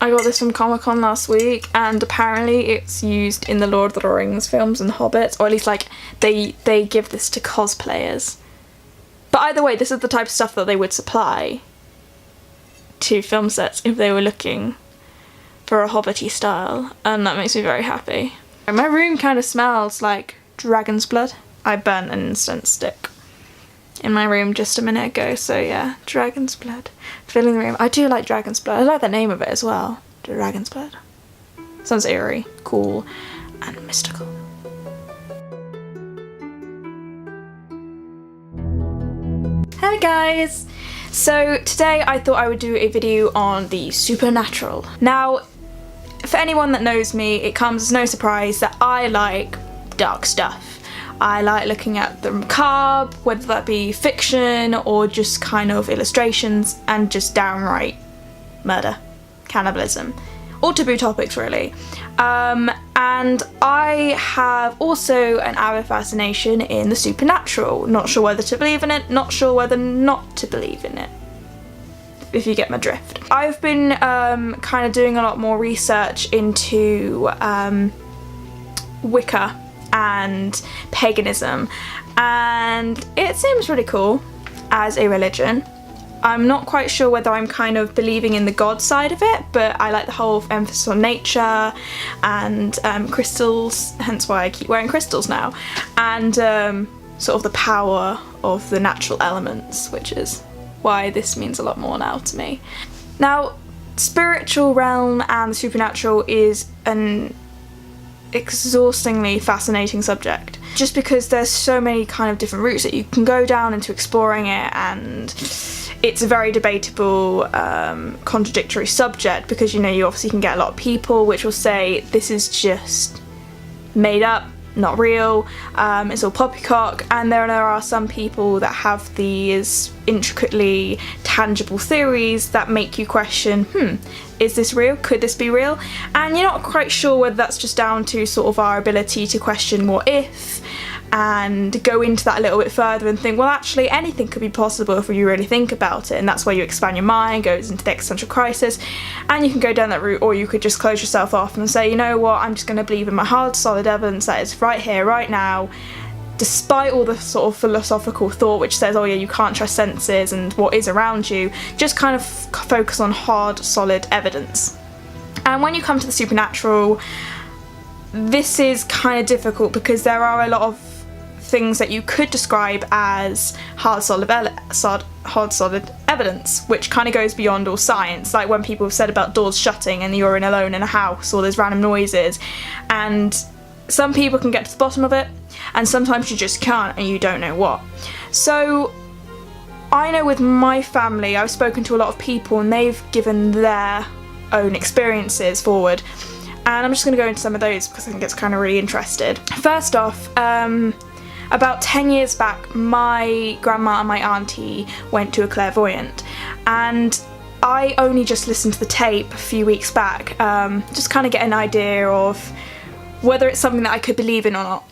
I got this from Comic-Con last week, and apparently it's used in the Lord of the Rings films and Hobbits, or at least like they give this to cosplayers. But either way, this is the type of stuff that they would supply to film sets if they were looking for a hobbity style, and that makes me very happy. My room kind of smells like dragon's blood. I burnt an incense stick in my room just a minute ago, so yeah, dragon's blood filling the room. I do like dragon's blood. I like the name of it as well, dragon's blood. Sounds eerie, cool, and mystical. Hi guys! So today I thought I would do a video on the supernatural. Now, for anyone that knows me, it comes as no surprise that I like dark stuff. I like looking at the macabre, whether that be fiction or just kind of illustrations, and just downright murder, cannibalism, all taboo topics really. And I have also an avid fascination in the supernatural. Not sure whether to believe in it, not sure whether not to believe in it, if you get my drift. I've been kind of doing a lot more research into Wicca and paganism, and it seems really cool as a religion. I'm not quite sure whether I'm kind of believing in the god side of it, but I like the whole emphasis on nature and crystals, hence why I keep wearing crystals now, and sort of the power of the natural elements, which is why this means a lot more now to me. Now, spiritual realm and the supernatural is an exhaustingly fascinating subject, just because there's so many kind of different routes that you can go down into exploring it, and it's a very debatable, contradictory subject, because you obviously can get a lot of people which will say this is just made up, not real, it's all poppycock, and there are some people that have these intricately tangible theories that make you question, is this real? Could this be real? And you're not quite sure whether that's just down to sort of our ability to question what if, and go into that a little bit further and think, well, actually anything could be possible if you really think about it, and that's where you expand your mind, goes into the existential crisis, and you can go down that route, or you could just close yourself off and say, you know what, I'm just going to believe in my hard, solid evidence that is right here, right now, despite all the sort of philosophical thought which says, oh yeah, you can't trust senses and what is around you, just kind of focus on hard, solid evidence. And when you come to the supernatural, this is kind of difficult, because there are a lot of things that you could describe as hard solid evidence, which kind of goes beyond all science, like when people have said about doors shutting and you're alone in a house, or there's random noises, and some people can get to the bottom of it, and sometimes you just can't, and you don't know what. So I know with my family, I've spoken to a lot of people and they've given their own experiences forward, and I'm just going to go into some of those because I think it's kind of really interesting. First off, about 10 years back, my grandma and my auntie went to a clairvoyant, and I only just listened to the tape a few weeks back, just kind of get an idea of whether it's something that I could believe in or not,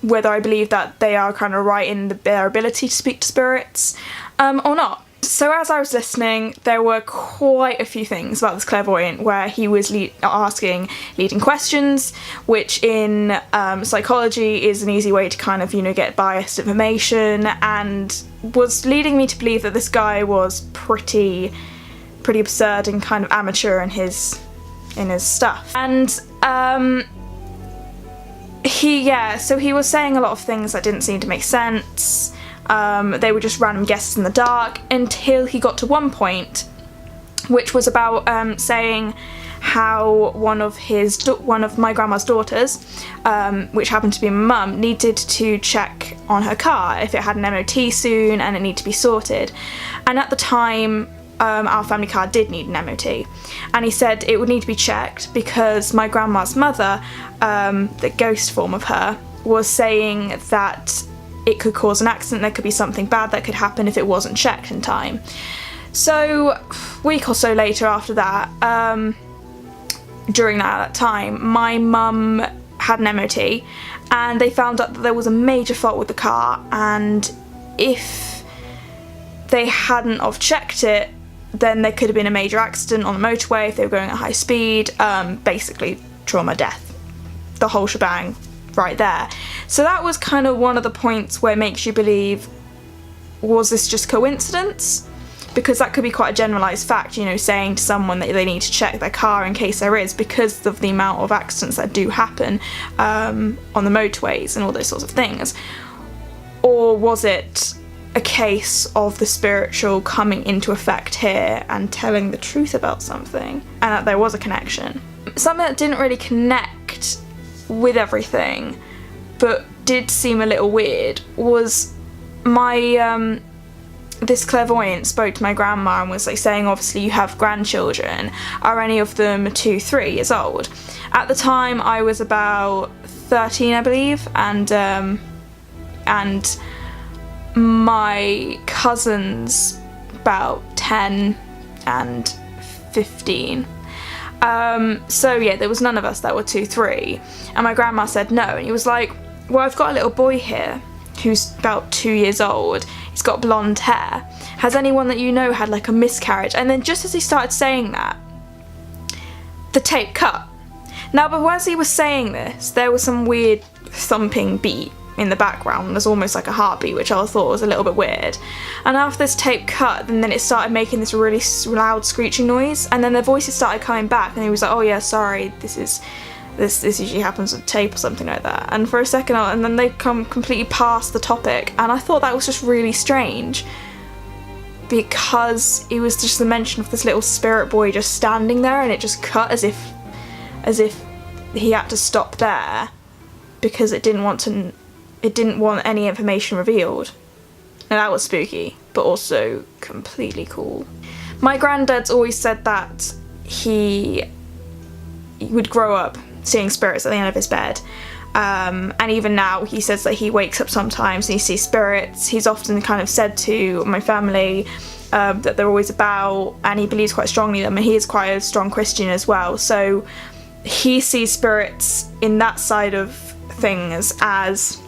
whether I believe that they are kind of right in their ability to speak to spirits or not. So as I was listening, there were quite a few things about this clairvoyant where he was asking leading questions, which in psychology is an easy way to kind of, get biased information, and was leading me to believe that this guy was pretty absurd and kind of amateur in his stuff. And he was saying a lot of things that didn't seem to make sense. They were just random guesses in the dark, until he got to one point, which was about saying how one of my grandma's daughters, which happened to be my mum, needed to check on her car if it had an MOT soon and it needed to be sorted. And at the time, our family car did need an MOT, and he said it would need to be checked because my grandma's mother, the ghost form of her, was saying that it could cause an accident, there could be something bad that could happen if it wasn't checked in time. So a week or so later after that, during that time, my mum had an MOT, and they found out that there was a major fault with the car, and if they hadn't have checked it, then there could have been a major accident on the motorway if they were going at high speed, basically trauma, death, the whole shebang right there. So that was kind of one of the points where it makes you believe, was this just coincidence? Because that could be quite a generalised fact, you know, saying to someone that they need to check their car in case there is, because of the amount of accidents that do happen on the motorways and all those sorts of things. Or was it a case of the spiritual coming into effect here and telling the truth about something, and that there was a connection? Something that didn't really connect with everything, but did seem a little weird, was my this clairvoyant spoke to my grandma and was like saying, obviously you have grandchildren, are any of them 2-3 years old? At the time I was about 13, I believe, and my cousins about 10 and 15. So yeah, there was none of us that were 2-3, and my grandma said no, and he was like, well, I've got a little boy here who's about 2 years old, he's got blonde hair, has anyone that you know had like a miscarriage? And then just as he started saying that, the tape cut. Now, but as he was saying this, there was some weird thumping beat in the background. There's almost like a heartbeat, which I thought was a little bit weird. And after this tape cut, and then it started making this really loud screeching noise, and then their voices started coming back, and he was like, oh yeah, sorry, this usually happens with tape or something like that. And for a second, and then they come completely past the topic, and I thought that was just really strange, because it was just the mention of this little spirit boy just standing there, and it just cut as if he had to stop there because it didn't want any information revealed. And that was spooky, but also completely cool. My granddad's always said that he would grow up seeing spirits at the end of his bed, and even now he says that he wakes up sometimes and he sees spirits. He's often kind of said to my family that they're always about, and he believes quite strongly in them, and he is quite a strong Christian as well, so he sees spirits in that side of things as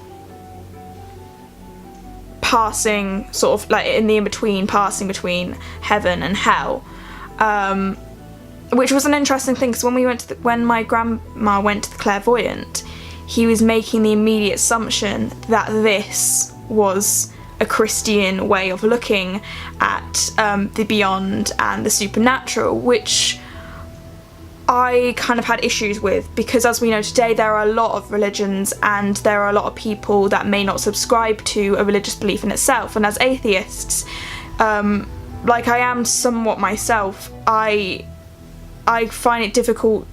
passing, sort of like in the in-between, passing between heaven and hell, which was an interesting thing, because when my grandma went to the clairvoyant, he was making the immediate assumption that this was a Christian way of looking at the beyond and the supernatural, which I kind of had issues with, because as we know today, there are a lot of religions and there are a lot of people that may not subscribe to a religious belief in itself, and as atheists, like I am somewhat myself, I find it difficult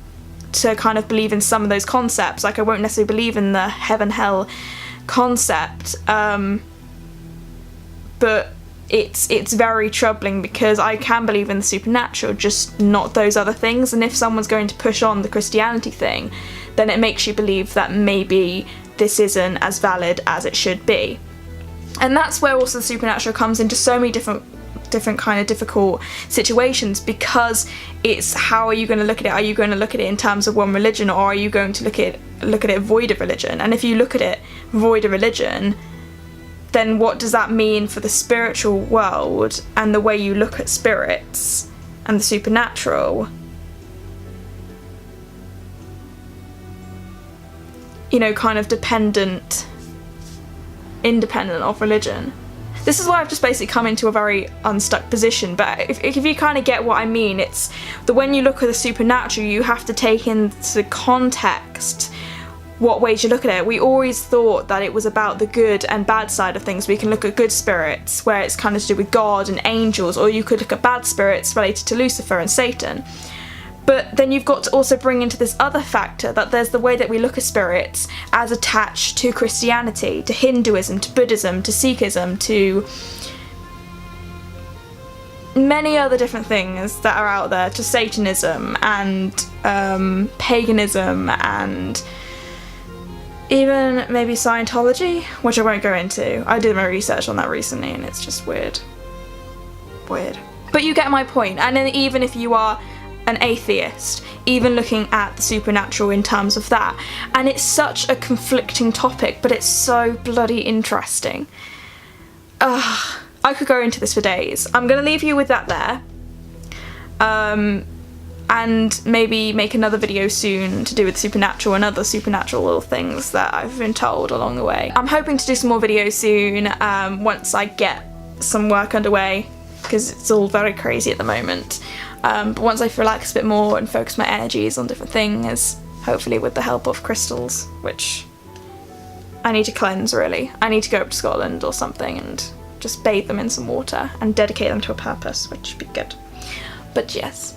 to kind of believe in some of those concepts. Like I won't necessarily believe in the heaven-hell concept, but it's very troubling, because I can believe in the supernatural, just not those other things. And if someone's going to push on the Christianity thing, then it makes you believe that maybe this isn't as valid as it should be. And that's where also the supernatural comes into so many different kind of difficult situations, because it's how are you going to look at it? Are you going to look at it in terms of one religion, or are you going to look at it void of religion? And if you look at it void of religion, then what does that mean for the spiritual world and the way you look at spirits and the supernatural? You know, kind of independent of religion. This is why I've just basically come into a very unstuck position, but if you kind of get what I mean, it's that when you look at the supernatural, you have to take into context what ways you look at it. We always thought that it was about the good and bad side of things. We can look at good spirits, where it's kind of to do with God and angels, or you could look at bad spirits related to Lucifer and Satan. But then you've got to also bring into this other factor that there's the way that we look at spirits as attached to Christianity, to Hinduism, to Buddhism, to Sikhism, to many other different things that are out there, to Satanism and paganism, and even maybe Scientology, which I won't go into. I did my research on that recently and it's just weird. But you get my point. And then even if you are an atheist, even looking at the supernatural in terms of that, and it's such a conflicting topic, but it's so bloody interesting. I could go into this for days. I'm gonna leave you with that there. and maybe make another video soon to do with supernatural and other supernatural little things that I've been told along the way. I'm hoping to do some more videos soon once I get some work underway, because it's all very crazy at the moment. But once I relax a bit more and focus my energies on different things, hopefully with the help of crystals, which I need to cleanse really. I need to go up to Scotland or something and just bathe them in some water and dedicate them to a purpose, which would be good. But yes.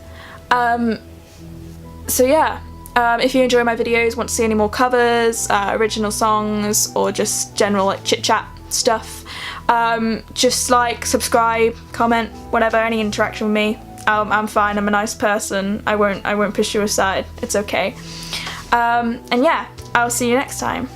So yeah, if you enjoy my videos, want to see any more covers, original songs, or just general like chit-chat stuff, just like, subscribe, comment, whatever, any interaction with me. I'm fine, I'm a nice person, I won't push you aside, it's okay. And yeah, I'll see you next time.